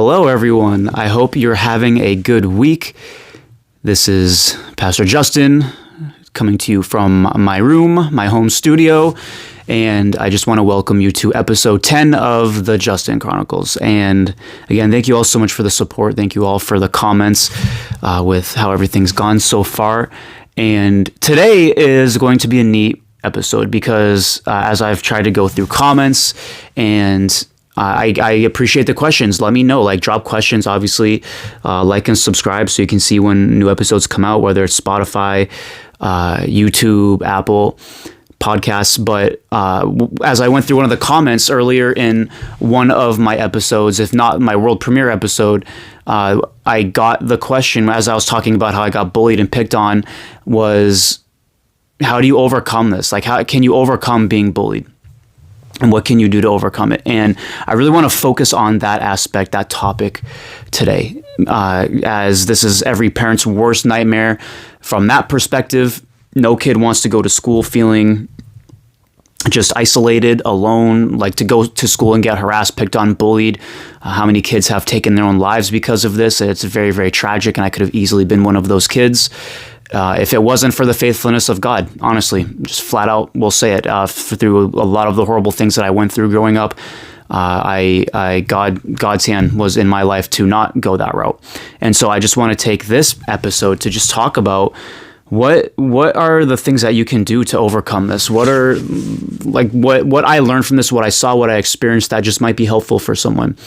Hello, everyone. I hope you're having a good week. This is Pastor Justin coming to you from my room, my home studio, and I just want to welcome you to episode 10 of the Justin Chronicles. And again, thank you all so much for the support. Thank you all for the comments with how everything's gone so far. And today is going to be a neat episode because as I've tried to go through comments and I appreciate the questions. Let me know, drop questions, obviously, like and subscribe so you can see when new episodes come out, whether it's Spotify, YouTube, Apple Podcasts. But as I went through one of the comments earlier in one of my episodes, if not my world premiere episode, I got the question as I was talking about how I got bullied and picked on was, how do you overcome this? How can you overcome being bullied? And what can you do to overcome it? And I really want to focus on that aspect, that topic today, as this is every parent's worst nightmare. From that perspective, no kid wants to go to school feeling just isolated, alone, to go to school and get harassed, picked on, bullied. How many kids have taken their own lives because of this? It's very, very tragic, and I could have easily been one of those kids. If it wasn't for the faithfulness of God, honestly, just flat out, we'll say it, through a lot of the horrible things that I went through growing up, God's hand was in my life to not go that route. And so I just want to take this episode to just talk about what are the things that you can do to overcome this? What are what I learned from this, what I saw, what I experienced that just might be helpful for someone.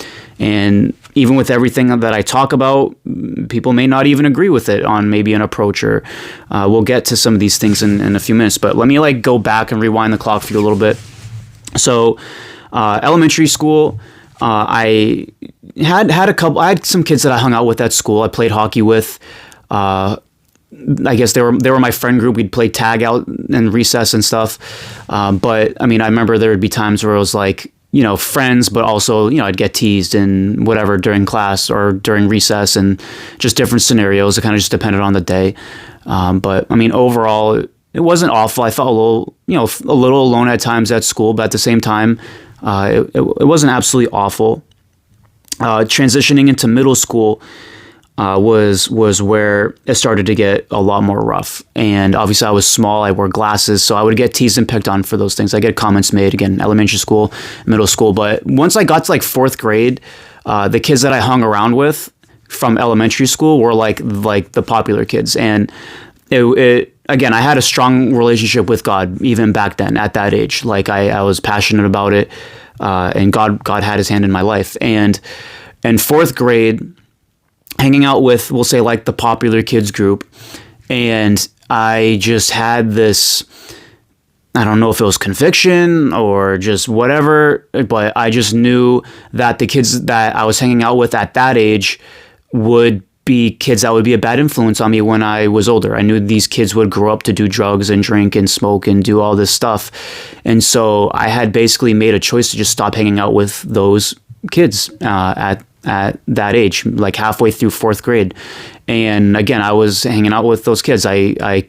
And even with everything that I talk about, people may not even agree with it on maybe an approach, or we'll get to some of these things in a few minutes. But let me go back and rewind the clock for you a little bit. So elementary school, I had some kids that I hung out with at school. I played hockey with. I guess they were my friend group. We'd play tag out in recess and stuff. But I remember there would be times where it was friends, but also, I'd get teased and whatever during class or during recess, and just different scenarios. It kind of just depended on the day. But overall, it wasn't awful. I felt a little alone at times at school, but at the same time, it wasn't absolutely awful. Transitioning into middle school, was where it started to get a lot more rough. And obviously I was small, I wore glasses, so I would get teased and picked on for those things. I get comments made, again, elementary school, middle school. But once I got to fourth grade, the kids that I hung around with from elementary school were like the popular kids. And it again, I had a strong relationship with God even back then at that age. I was passionate about it, and God had his hand in my life. And in fourth grade, hanging out with, we'll say, the popular kids group, and I just had this, I don't know if it was conviction or just whatever, but I just knew that the kids that I was hanging out with at that age would be kids that would be a bad influence on me when I was older. I knew these kids would grow up to do drugs and drink and smoke and do all this stuff. And so I had basically made a choice to just stop hanging out with those kids at that age, halfway through fourth grade. And again, I was hanging out with those kids. I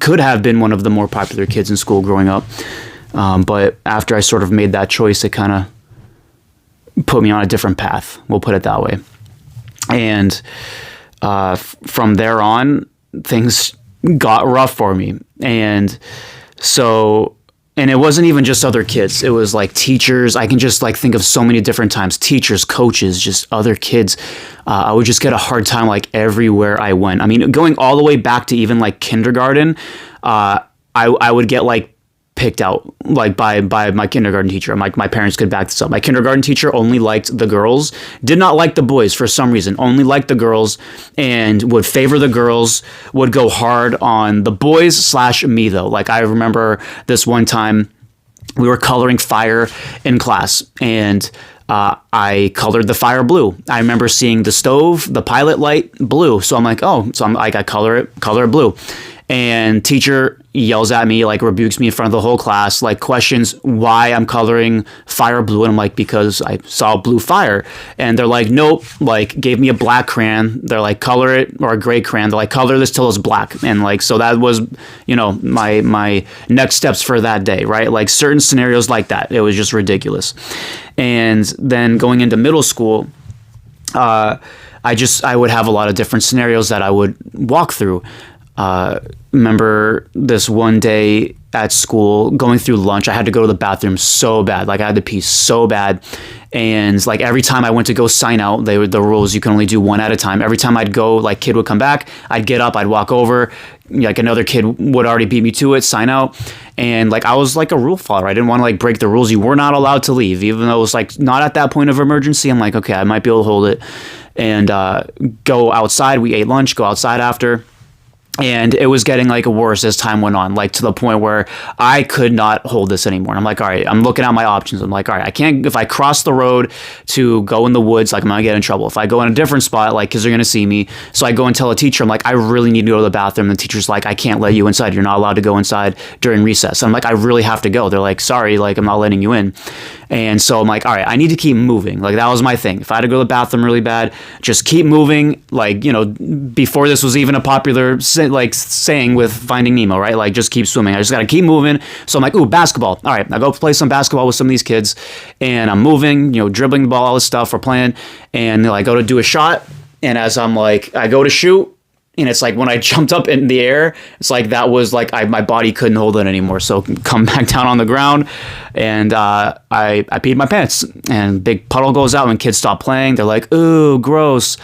could have been one of the more popular kids in school growing up. But after I sort of made that choice, it kind of put me on a different path. We'll put it that way. And from there on, things got rough for me. And so... And it wasn't even just other kids. It was teachers. I can just think of so many different times. Teachers, coaches, just other kids. I would just get a hard time everywhere I went. Going all the way back to even kindergarten, I would get picked out by my kindergarten teacher. My parents could back this up. My kindergarten teacher only liked the girls, did not like the boys for some reason, only liked the girls, and would favor the girls, would go hard on the boys / me though. I remember this one time we were coloring fire in class, and I colored the fire blue. I remember seeing the stove, the pilot light, blue. So I'm I color it blue. And teacher yells at me, rebukes me in front of the whole class, questions why I'm coloring fire blue. And I'm because I saw blue fire. And they're nope, gave me a black crayon. They're color it, or a gray crayon. They're color this till it's black. And so that was, my next steps for that day, right? Certain scenarios like that. It was just ridiculous. And then going into middle school, I would have a lot of different scenarios that I would walk through. Remember this one day at school going through lunch, I had to go to the bathroom so bad. Like I had to pee so bad. And like every time I went to go sign out, the rules, you can only do one at a time. Every time I'd go, like kid would come back, I'd get up, I'd walk over, like another kid would already beat me to it, sign out. And like I was like a rule follower. I didn't want to like break the rules. You were not allowed to leave, even though it was like not at that point of emergency. I'm like, okay, I might be able to hold it. And go outside. We ate lunch, go outside after. And it was getting like worse as time went on, like to the point where I could not hold this anymore. And I'm like, all right, I'm looking at my options. I'm like, all right, I can't, if I cross the road to go in the woods, like I'm gonna get in trouble. If I go in a different spot, like kids are gonna see me. So I go and tell a teacher, I'm like, I really need to go to the bathroom. The teacher's like, I can't let you inside. You're not allowed to go inside during recess. I'm like, I really have to go. They're like, sorry, like I'm not letting you in. And so I'm like, all right, I need to keep moving. Like that was my thing. If I had to go to the bathroom really bad, just keep moving. Like, you know, before this was even a popular like saying with Finding Nemo, right? Like just keep swimming. I just got to keep moving. So I'm like, ooh, basketball. All right, I go play some basketball with some of these kids and I'm moving, you know, dribbling the ball, all this stuff. We're playing and I go to do a shot. And as I'm like, I go to shoot. And it's like when I jumped up in the air, it's like that was like my body couldn't hold it anymore. So come back down on the ground, and I peed my pants. And big puddle goes out when kids stop playing. They're like, "Ooh, gross!"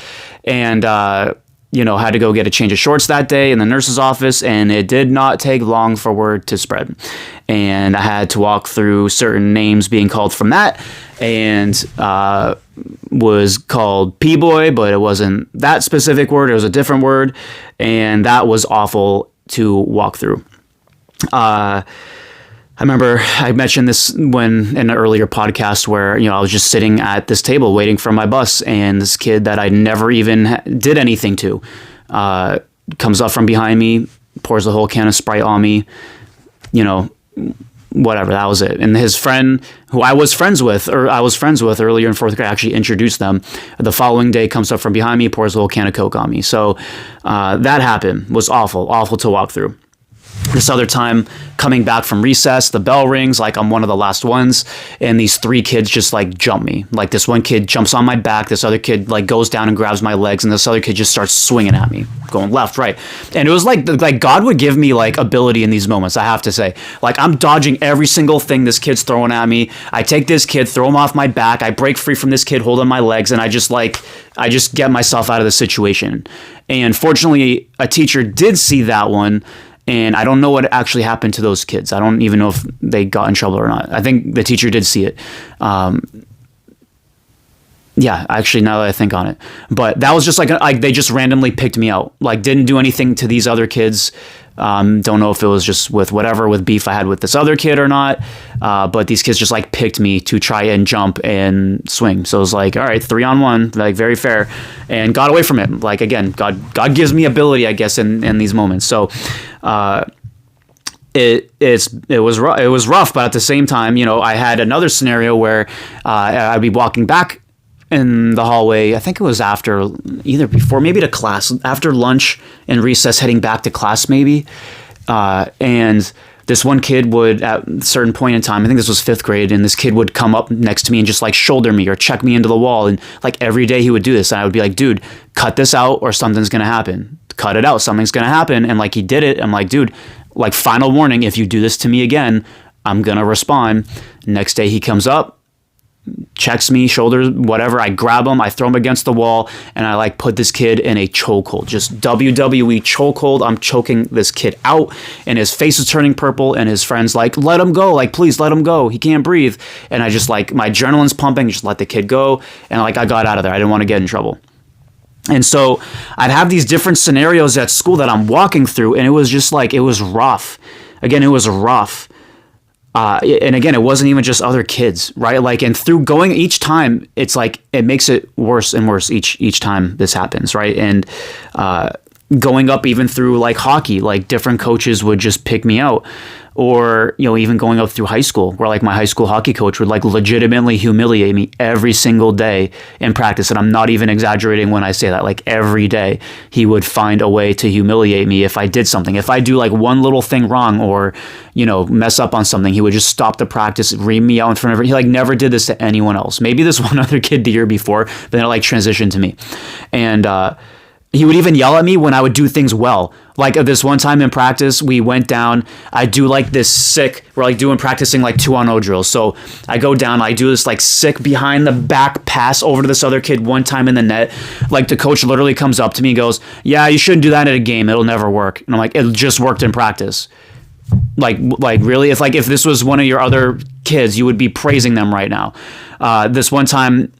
And had to go get a change of shorts that day in the nurse's office, and it did not take long for word to spread. And I had to walk through certain names being called from that, and was called P-boy, but it wasn't that specific word. It was a different word, and that was awful to walk through. I remember I mentioned this when in an earlier podcast where, I was just sitting at this table waiting for my bus, and this kid that I never even did anything to comes up from behind me, pours a whole can of Sprite on me, whatever, that was it. And his friend, who I was friends with earlier in fourth grade, actually introduced them. The following day comes up from behind me, pours a whole can of Coke on me. So that happened. Was awful to walk through. This other time, coming back from recess, the bell rings, like I'm one of the last ones, and these three kids just like jump me. Like this one kid jumps on my back, this other kid like goes down and grabs my legs, and this other kid just starts swinging at me, going left, right. And it was like God would give me like ability in these moments, I have to say. Like I'm dodging every single thing this kid's throwing at me. I take this kid, throw him off my back, I break free from this kid holding my legs, and I just get myself out of the situation. And fortunately, a teacher did see that one. And I don't know what actually happened to those kids. I don't even know if they got in trouble or not. I think the teacher did see it. Yeah, actually, now that I think on it. But that was just like they just randomly picked me out. Like, didn't do anything to these other kids. Don't know if it was just with beef I had with this other kid or not. But these kids just like picked me to try and jump and swing. So it was like, all right, 3-on-1, like very fair, and got away from it. Like again, God gives me ability, I guess, in these moments. So it was rough, but at the same time, I had another scenario where I'd be walking back in the hallway. I think it was either before, maybe to class, after lunch and recess, heading back to class maybe. And this one kid would, at a certain point in time, I think this was 5th grade, and this kid would come up next to me and just like shoulder me or check me into the wall. And like every day he would do this. And I would be like, dude, cut this out or something's going to happen. Cut it out. Something's going to happen. And like he did it. I'm like, dude, like final warning, if you do this to me again, I'm going to respond. Next day he comes up, checks me, shoulders, whatever. I grab him, I throw him against the wall, and I like put this kid in a chokehold, just WWE chokehold. I'm choking this kid out, and his face is turning purple, and his friend's like, let him go, like, please let him go, he can't breathe. And I just like, my adrenaline's pumping, just let the kid go, and like I got out of there. I didn't want to get in trouble. And so I'd have these different scenarios at school that I'm walking through, and it was just like, it was rough. Again, it was rough. And again, it wasn't even just other kids, right? Like, and through going each time, it's like, it makes it worse and worse each time this happens, right? And going up even through like hockey, like different coaches would just pick me out. Or, even going up through high school, where like my high school hockey coach would like legitimately humiliate me every single day in practice. And I'm not even exaggerating when I say that. Like every day he would find a way to humiliate me if I did something. If I do like one little thing wrong or, mess up on something, he would just stop the practice, ream me out in front of everyone. He like never did this to anyone else. Maybe this one other kid the year before, but then it like transitioned to me. And he would even yell at me when I would do things well. Like this one time in practice, we went down. I do like this sick. We're like practicing like 2-on-0 drills. So I go down. I do this like sick behind the back pass over to this other kid one time in the net. Like the coach literally comes up to me and goes, "Yeah, you shouldn't do that at a game. It'll never work." And I'm like, "It just worked in practice." Like really? If this was one of your other kids, you would be praising them right now. This one time,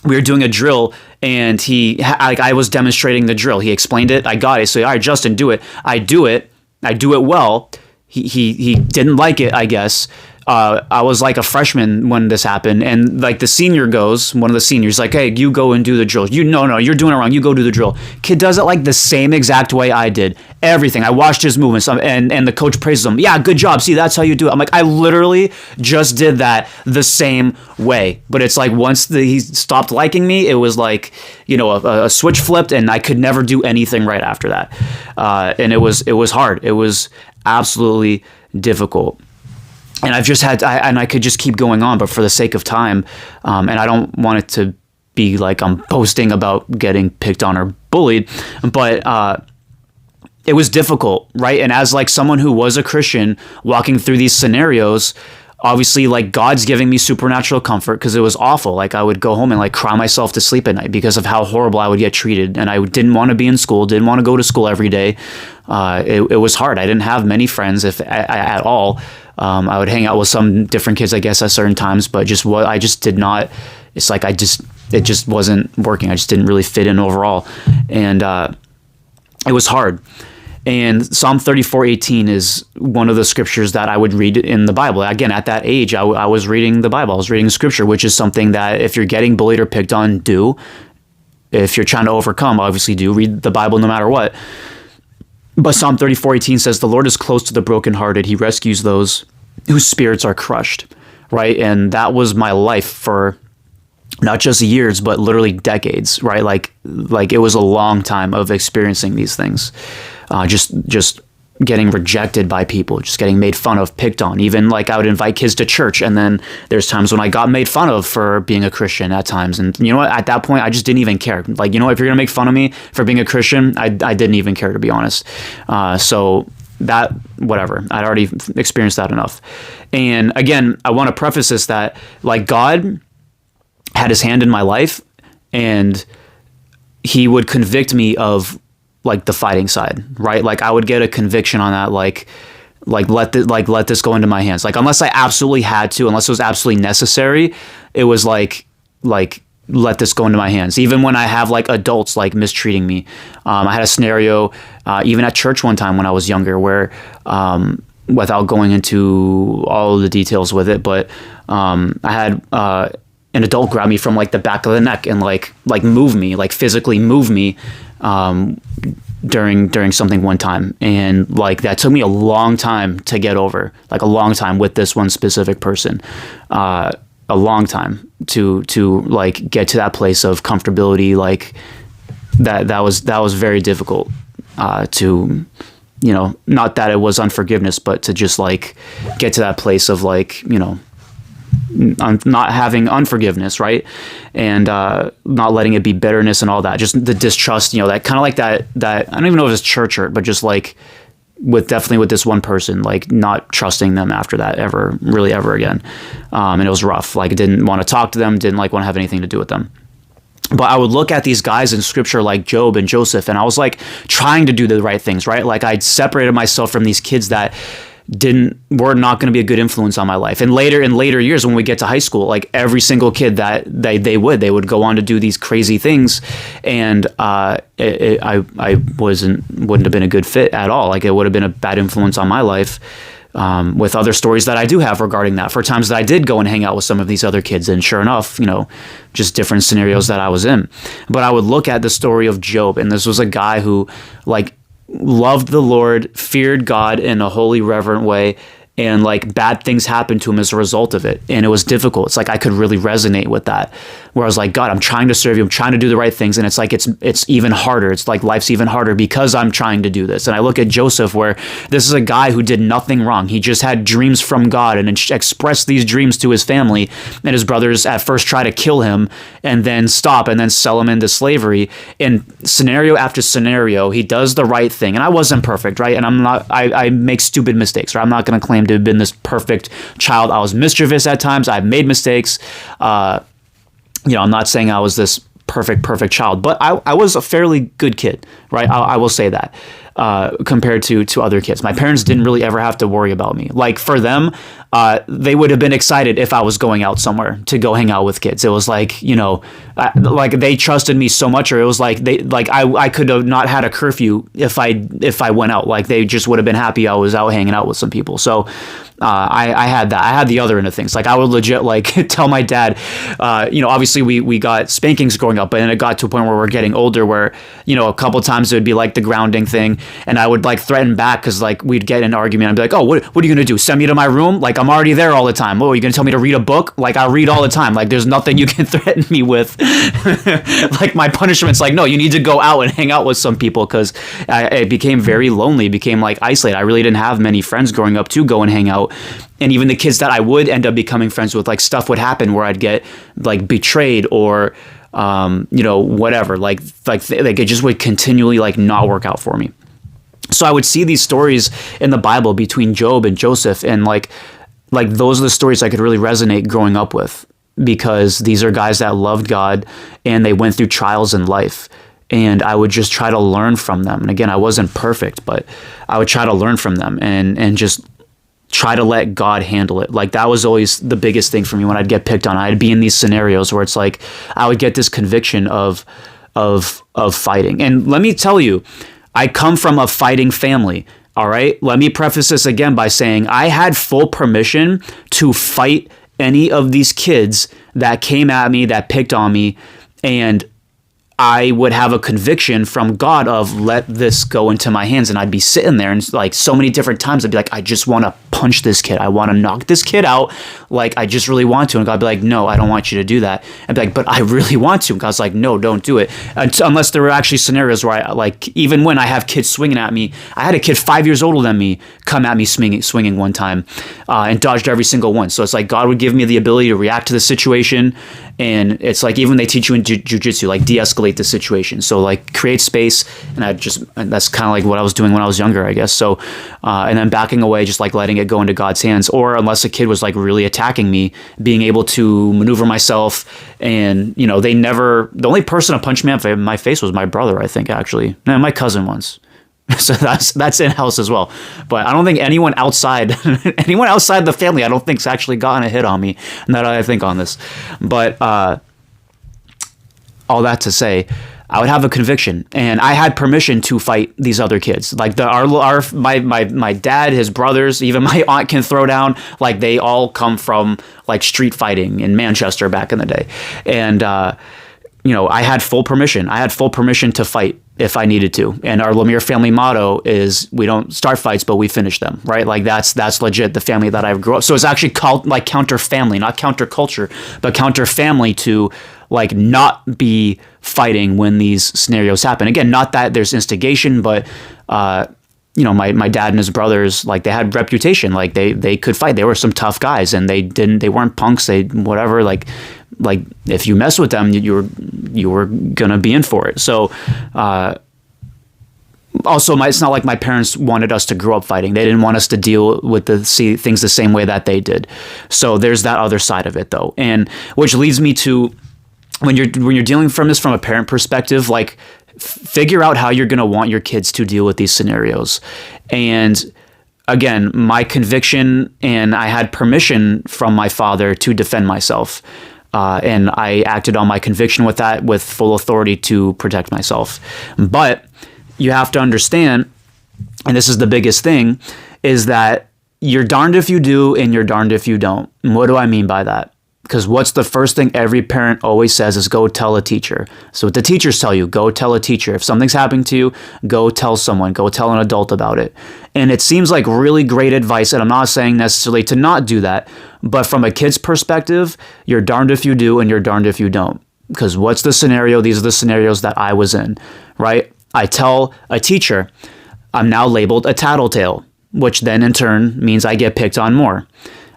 we were doing a drill and I was demonstrating the drill. He explained it. I got it. So, all right, Justin, do it. I do it well. He didn't like it, I guess. I was like a freshman when this happened, and like the senior goes, one of the seniors, like, "Hey, you go and do the drill." No, you're doing it wrong. You go do the drill. Kid does it like the same exact way I did. Everything. I watched his movements, and the coach praises him. "Yeah, good job. See, that's how you do it." I'm like, I literally just did that the same way. But it's like once he stopped liking me, it was like, a switch flipped, and I could never do anything right after that. And it was hard. It was absolutely difficult. And I've just I could just keep going on, but for the sake of time, and I don't want it to be like I'm boasting about getting picked on or bullied, but it was difficult, right? And as like someone who was a Christian walking through these scenarios, obviously like God's giving me supernatural comfort because it was awful. Like I would go home and like cry myself to sleep at night because of how horrible I would get treated. And I didn't want to be in school, didn't want to go to school every day. It was hard. I didn't have many friends at all. I would hang out with some different kids, I guess, at certain times, but I just did not. It's like it just wasn't working. I just didn't really fit in overall, and it was hard. And Psalm 34:18 is one of the scriptures that I would read in the Bible. Again, at that age, I was reading the Bible. I was reading scripture, which is something that if you're getting bullied or picked on, do. If you're trying to overcome, obviously do. Read the Bible no matter what. But Psalm 34:18 says, "The Lord is close to the brokenhearted. He rescues those whose spirits are crushed." Right? And that was my life for not just years, but literally decades, right? Like it was a long time of experiencing these things. Just getting rejected by people, just getting made fun of, picked on. Even like I would invite kids to church, and then there's times when I got made fun of for being a Christian at times. And you know what? At that point, I just didn't even care. Like, if you're gonna make fun of me for being a Christian, I didn't even care, to be honest. So that, whatever, I'd already experienced that enough. And again, I want to preface this that like God had his hand in my life, and he would convict me of like the fighting side, right? Like I would get a conviction on that, like let this go into my hands. Like unless I absolutely had to, unless it was absolutely necessary, it was like let this go into my hands. Even when I have like adults like mistreating me. I had a scenario even at church one time when I was younger where without going into all of the details with it, but I had an adult grab me from like the back of the neck and like move me, like physically move me during something one time. And like that took me a long time to get over, like a long time with this one specific person, a long time to like get to that place of comfortability. Like that was very difficult to, not that it was unforgiveness, but to just like get to that place of like, not having unforgiveness, right? And not letting it be bitterness and all that, just the distrust, that kind of like that I don't even know if it's church hurt, but just like definitely with this one person, like not trusting them after that ever again. And it was rough. Like I didn't want to talk to them, didn't like want to have anything to do with them. But I would look at these guys in scripture like Job and Joseph, and I was like trying to do the right things, right? Like I'd separated myself from these kids that were not going to be a good influence on my life. And in later years, when we get to high school, like every single kid that they would go on to do these crazy things, and I wouldn't have been a good fit at all. Like it would have been a bad influence on my life. with other stories that I do have regarding that, for times that I did go and hang out with some of these other kids, and sure enough, just different scenarios that I was in. But I would look at the story of Job, and this was a guy who loved the Lord, feared God in a holy, reverent way, and bad things happened to him as a result of it. And it was difficult. It's I could really resonate with that, where I was like, God, I'm trying to serve you. I'm trying to do the right things. And it's even harder. It's life's even harder because I'm trying to do this. And I look at Joseph, where this is a guy who did nothing wrong. He just had dreams from God and expressed these dreams to his family. And his brothers at first try to kill him and then stop and then sell him into slavery. In scenario after scenario, he does the right thing. And I wasn't perfect, right? And I make stupid mistakes, right? I'm not going to claim to have been this perfect child. I was mischievous at times. I've made mistakes. I'm not saying I was this perfect child, but I was a fairly good kid, right? I will say that, compared to other kids. My parents didn't really ever have to worry about me. For them, they would have been excited if I was going out somewhere to go hang out with kids. It was they trusted me so much, or it was I could have not had a curfew if I went out. They just would have been happy I was out hanging out with some people. So I had that. I had the other end of things. I would legit tell my dad, obviously we got spankings growing up, but then it got to a point where we're getting older, where a couple times it would be the grounding thing, and I would threaten back, because we'd get in an argument. I'd be like, oh, what are you gonna do? Send me to my room? I'm already there all the time. Oh, are you gonna tell me to read a book? I read all the time. There's nothing you can threaten me with. My punishment's no, you need to go out and hang out with some people, because it became very lonely, became isolated. I really didn't have many friends growing up to go and hang out. And even the kids that I would end up becoming friends with, stuff would happen where I'd get betrayed, or whatever. It just would continually not work out for me. So I would see these stories in the Bible between Job and Joseph, and those are the stories I could really resonate growing up with, because these are guys that loved God and they went through trials in life. And I would just try to learn from them. And again, I wasn't perfect, but I would try to learn from them and just try to let God handle it. That was always the biggest thing for me when I'd get picked on. I'd be in these scenarios where it's I would get this conviction of fighting. And let me tell you, I come from a fighting family. All right. Let me preface this again by saying I had full permission to fight any of these kids that came at me, that picked on me, and I would have a conviction from God of, let this go into my hands. And I'd be sitting there, and so many different times I'd be I just want to punch this kid. I want to knock this kid out. I just really want to. And God'd be no, I don't want you to do that. I'd be but I really want to. And God's no, don't do it. Unless there were actually scenarios where even when I have kids swinging at me, I had a kid 5 years older than me come at me swinging one time, and dodged every single one. So it's God would give me the ability to react to the situation. And it's even they teach you in jujitsu, de-escalate the situation. So create space, and that's kind of what I was doing when I was younger, I guess. So, and then backing away, just letting it go into God's hands. Or unless a kid was really attacking me, being able to maneuver myself. And the only person to punch me in my face was my brother, I think, actually. No, my cousin once. So that's in-house as well. But I don't think anyone outside the family, I don't think's actually gotten a hit on me. Now that I think on this. But all that to say, I would have a conviction, and I had permission to fight these other kids. My dad, his brothers, even my aunt can throw down. They all come from street fighting in Manchester back in the day. And I had full permission. I had full permission to fight if I needed to. And our Lemire family motto is, we don't start fights, but we finish them, right? That's legit the family that I grew up. So it's actually called counter family, not counter culture, but counter family to not be fighting when these scenarios happen. Again, not that there's instigation, but my dad and his brothers, they had reputation, they could fight. They were some tough guys, and they weren't punks. They whatever, if you mess with them, you were gonna be in for it. So also, it's not my parents wanted us to grow up fighting. They didn't want us to deal with things the same way that they did. So there's that other side of it, though, and which leads me to when you're dealing from this from a parent perspective, figure out how you're gonna want your kids to deal with these scenarios. And again, my conviction, and I had permission from my father to defend myself. And I acted on my conviction with that, with full authority to protect myself. But you have to understand, and this is the biggest thing, is that you're darned if you do and you're darned if you don't. And what do I mean by that? Because what's the first thing every parent always says is go tell a teacher. So what the teachers tell you, go tell a teacher. If something's happening to you, go tell someone, go tell an adult about it. And it seems like really great advice, and I'm not saying necessarily to not do that, but from a kid's perspective, you're darned if you do and you're darned if you don't. Because what's the scenario? These are the scenarios that I was in, right? I tell a teacher, I'm now labeled a tattletale, which then in turn means I get picked on more.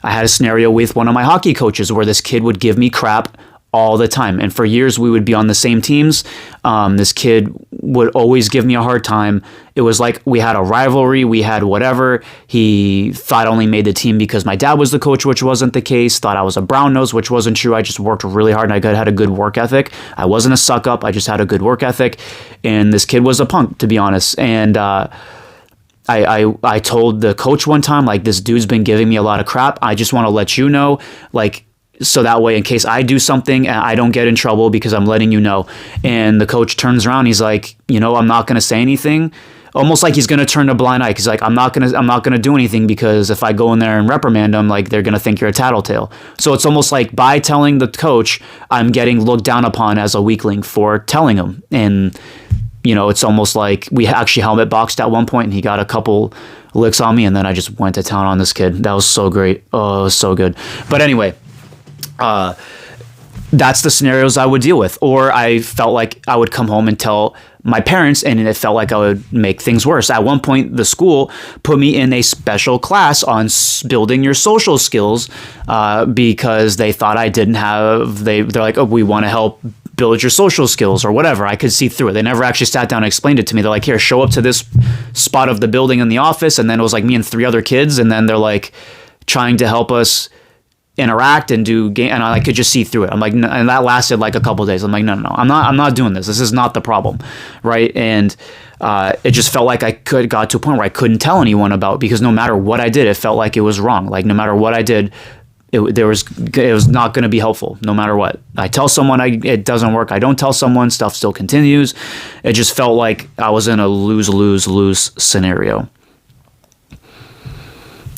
I had a scenario with one of my hockey coaches where this kid would give me crap all the time. And for years, we would be on the same teams. This kid would always give me a hard time. It was like we had a rivalry. We had whatever. He thought I only made the team because my dad was the coach, which wasn't the case. Thought I was a brown nose, which wasn't true. I just worked really hard and I had a good work ethic. I wasn't a suck up. I just had a good work ethic. And this kid was a punk, to be honest. And I told the coach one time, like, this dude's been giving me a lot of crap. I just want to let you know, like, so that way in case I do something and I don't get in trouble because I'm letting you know. And the coach turns around, he's like, I'm not going to say anything. Almost like he's going to turn a blind eye. He's like, I'm not going to do anything because if I go in there and reprimand him, like, they're going to think you're a tattletale. So it's almost like by telling the coach, I'm getting looked down upon as a weakling for telling him. And it's almost like we actually helmet boxed at one point and he got a couple licks on me and then I just went to town on this kid. That was so great. Oh, it was so good. But anyway, that's the scenarios I would deal with. Or I felt like I would come home and tell my parents and it felt like I would make things worse. At one point, the school put me in a special class on building your social skills because they thought I didn't have, they're like, oh, we want to help build your social skills or whatever. I could see through it. They never actually sat down and explained it to me. They're like, here, show up to this spot of the building in the office. And then it was like me and 3 other kids. And then they're like trying to help us interact and do game. And I could just see through it. I'm like, and that lasted like a couple of days. I'm like, no, I'm not doing this. This is not the problem. Right. And it just felt like got to a point where I couldn't tell anyone about, because no matter what I did, it felt like it was wrong. Like no matter what I did, it was not going to be helpful no matter what. I tell someone it doesn't work. I don't tell someone, stuff still continues. It just felt like I was in a lose scenario.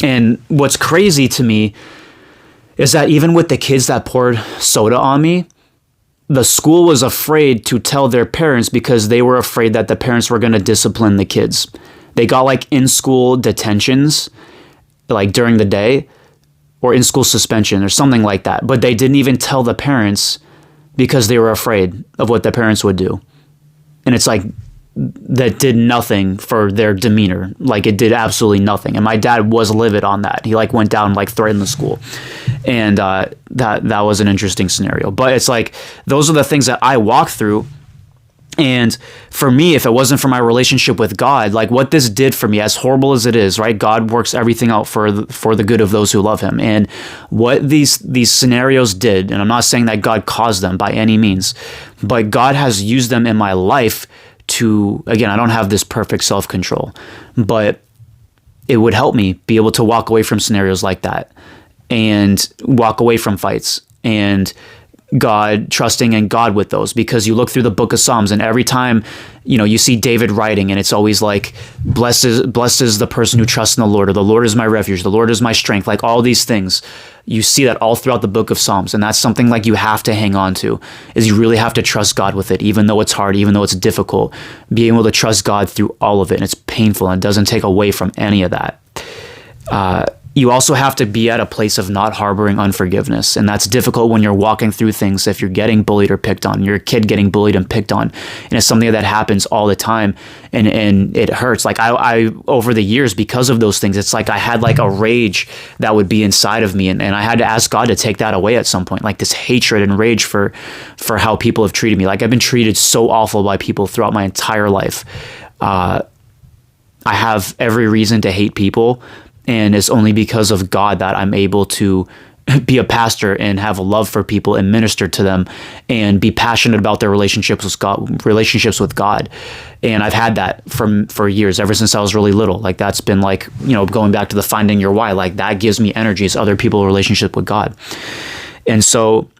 And what's crazy to me is that even with the kids that poured soda on me, the school was afraid to tell their parents because they were afraid that the parents were going to discipline the kids. They got like in-school detentions like during the day, or in-school suspension or something like that. But they didn't even tell the parents because they were afraid of what the parents would do. And it's like, that did nothing for their demeanor. Like it did absolutely nothing. And my dad was livid on that. He like went down and like threatened the school. And that was an interesting scenario. But it's like, those are the things that I walked through. And for me, if it wasn't for my relationship with God, like what this did for me, as horrible as it is, right? God works everything out for the good of those who love him. And what these scenarios did, and I'm not saying that God caused them by any means, but God has used them in my life to, again, I don't have this perfect self-control, but it would help me be able to walk away from scenarios like that and walk away from fights and trusting in God with those, because you look through the book of Psalms and every time, you see David writing and it's always like, blessed is the person who trusts in the Lord, or the Lord is my refuge, the Lord is my strength, like all these things. You see that all throughout the book of Psalms. And that's something like you have to hang on to, is you really have to trust God with it, even though it's hard, even though it's difficult, being able to trust God through all of it. And it's painful and it doesn't take away from any of that. You also have to be at a place of not harboring unforgiveness. And that's difficult when you're walking through things. If you're getting bullied or picked on, you're a kid getting bullied and picked on, and it's something that happens all the time, and it hurts. Like I over the years, because of those things, it's like I had like a rage that would be inside of me. And I had to ask God to take that away at some point, like this hatred and rage for how people have treated me. Like I've been treated so awful by people throughout my entire life. I have every reason to hate people. And it's only because of God that I'm able to be a pastor and have a love for people and minister to them and be passionate about their relationships with God. And I've had that for years, ever since I was really little. Like that's been like, going back to the finding your why, like that gives me energy, is other people's relationship with God. And so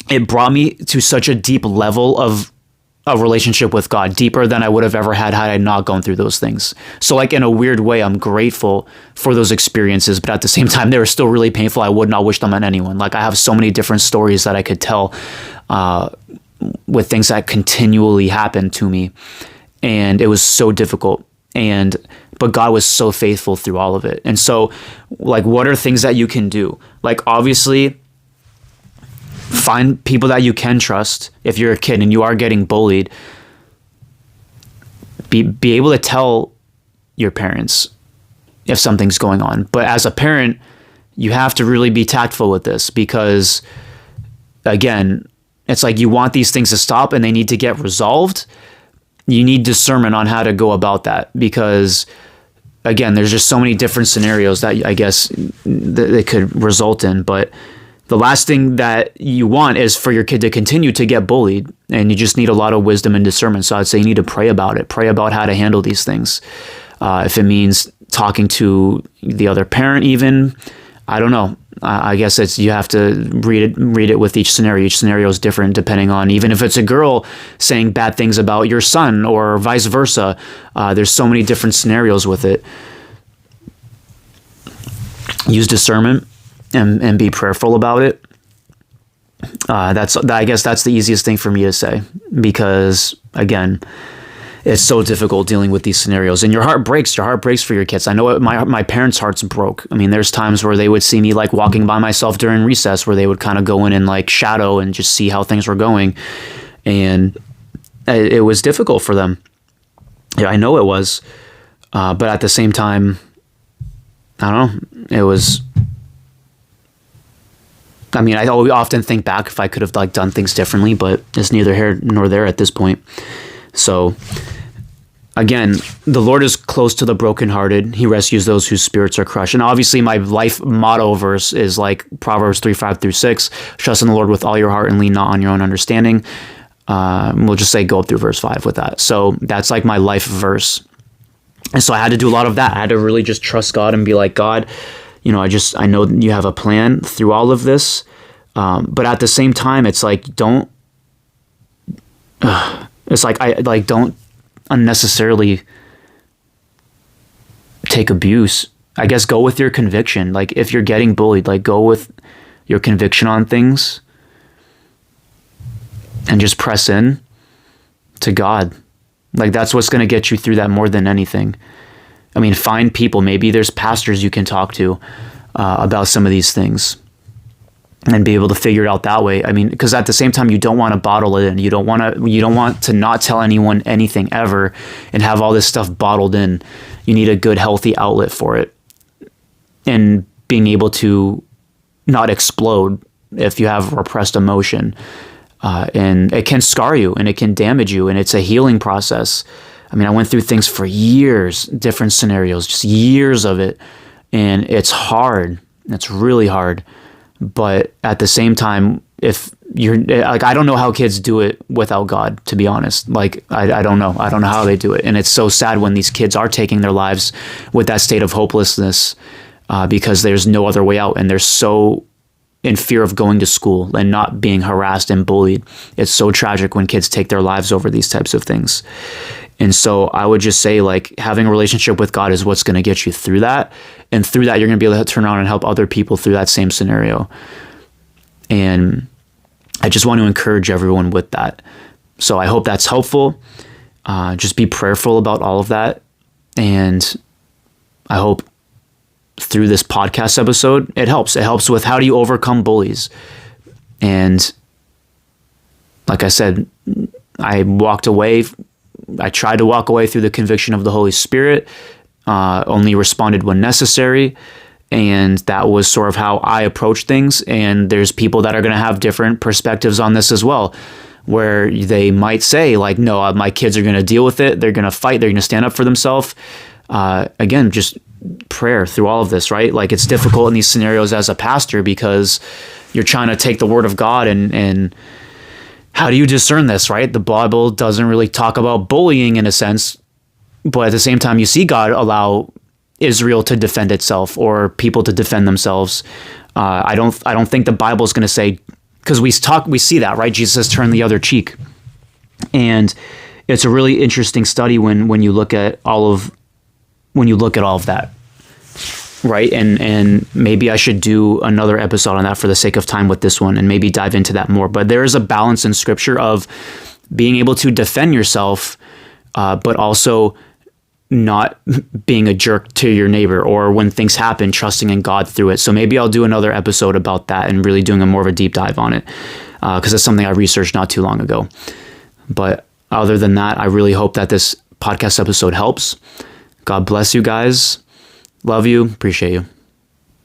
it brought me to such a deep level of a relationship with God, deeper than I would have ever had I not gone through those things. So like in a weird way, I'm grateful for those experiences, but at the same time, they were still really painful. I would not wish them on anyone. Like I have so many different stories that I could tell with things that continually happened to me. And it was so difficult. But God was so faithful through all of it. And so like, what are things that you can do? Like obviously, find people that you can trust. If you're a kid and you are getting bullied, be able to tell your parents if something's going on. But as a parent, you have to really be tactful with this, because again, it's like you want these things to stop and they need to get resolved. You need discernment on how to go about that, because again, there's just so many different scenarios that I guess that it could result in. But the last thing that you want is for your kid to continue to get bullied, and you just need a lot of wisdom and discernment. So I'd say you need to pray about it. Pray about how to handle these things. If it means talking to the other parent, even, I don't know. I guess you have to read it with each scenario. Each scenario is different depending on, even if it's a girl saying bad things about your son or vice versa. There's so many different scenarios with it. Use discernment. And be prayerful about it. I guess that's the easiest thing for me to say, because again, it's so difficult dealing with these scenarios, and your heart breaks for your kids. I know my parents' hearts broke. I mean, there's times where they would see me like walking by myself during recess, where they would kind of go in and like shadow and just see how things were going. And it was difficult for them. Yeah, I know it was. But at the same time, I don't know, it was, I mean, I often think back if I could have like done things differently, but it's neither here nor there at this point. So again, the Lord is close to the brokenhearted. He rescues those whose spirits are crushed. And obviously my life motto verse is like Proverbs 3:5-6. Trust in the Lord with all your heart and lean not on your own understanding. We'll just say go up through verse 5 with that. So that's like my life verse. And so I had to do a lot of that. I had to really just trust God and be like, God, you know, I know you have a plan through all of this. But at the same time, it's like, don't unnecessarily take abuse. I guess go with your conviction. Like if you're getting bullied, like go with your conviction on things and just press in to God. Like that's what's going to get you through that more than anything. I mean, find people. Maybe there's pastors you can talk to about some of these things and be able to figure it out that way. I mean, because at the same time, you don't want to bottle it in. You don't want to not tell anyone anything ever and have all this stuff bottled in. You need a good, healthy outlet for it, and being able to not explode if you have repressed emotion. And it can scar you and it can damage you, and it's a healing process. I mean, I went through things for years, different scenarios, just years of it. And it's hard. It's really hard. But at the same time, if you're like, I don't know how kids do it without God, to be honest. Like, I don't know. I don't know how they do it. And it's so sad when these kids are taking their lives with that state of hopelessness because there's no other way out. And they're so in fear of going to school and not being harassed and bullied. It's so tragic when kids take their lives over these types of things. And so I would just say, like, having a relationship with God is what's going to get you through that. And through that, you're going to be able to turn around and help other people through that same scenario. And I just want to encourage everyone with that. So I hope that's helpful. Just be prayerful about all of that. And I hope through this podcast episode, it helps. It helps with how do you overcome bullies. And like I said, I tried to walk away through the conviction of the Holy Spirit, only responded when necessary. And that was sort of how I approach things. And there's people that are going to have different perspectives on this as well, where they might say like, no, my kids are going to deal with it. They're going to fight. They're going to stand up for themselves. Again, just prayer through all of this, right? Like, it's difficult in these scenarios as a pastor because you're trying to take the word of God and how do you discern this, right? The Bible doesn't really talk about bullying in a sense, but at the same time, you see God allow Israel to defend itself or people to defend themselves. I don't think the Bible is going to say, because we see that, right? Jesus says, turn the other cheek. And it's a really interesting study when you look at all of that, right? And maybe I should do another episode on that for the sake of time with this one, and maybe dive into that more. But there is a balance in Scripture of being able to defend yourself, but also not being a jerk to your neighbor, or when things happen, trusting in God through it. So maybe I'll do another episode about that and really doing a more of a deep dive on it, because it's something I researched not too long ago. But other than that, I really hope that this podcast episode helps. God bless you guys. Love you. Appreciate you.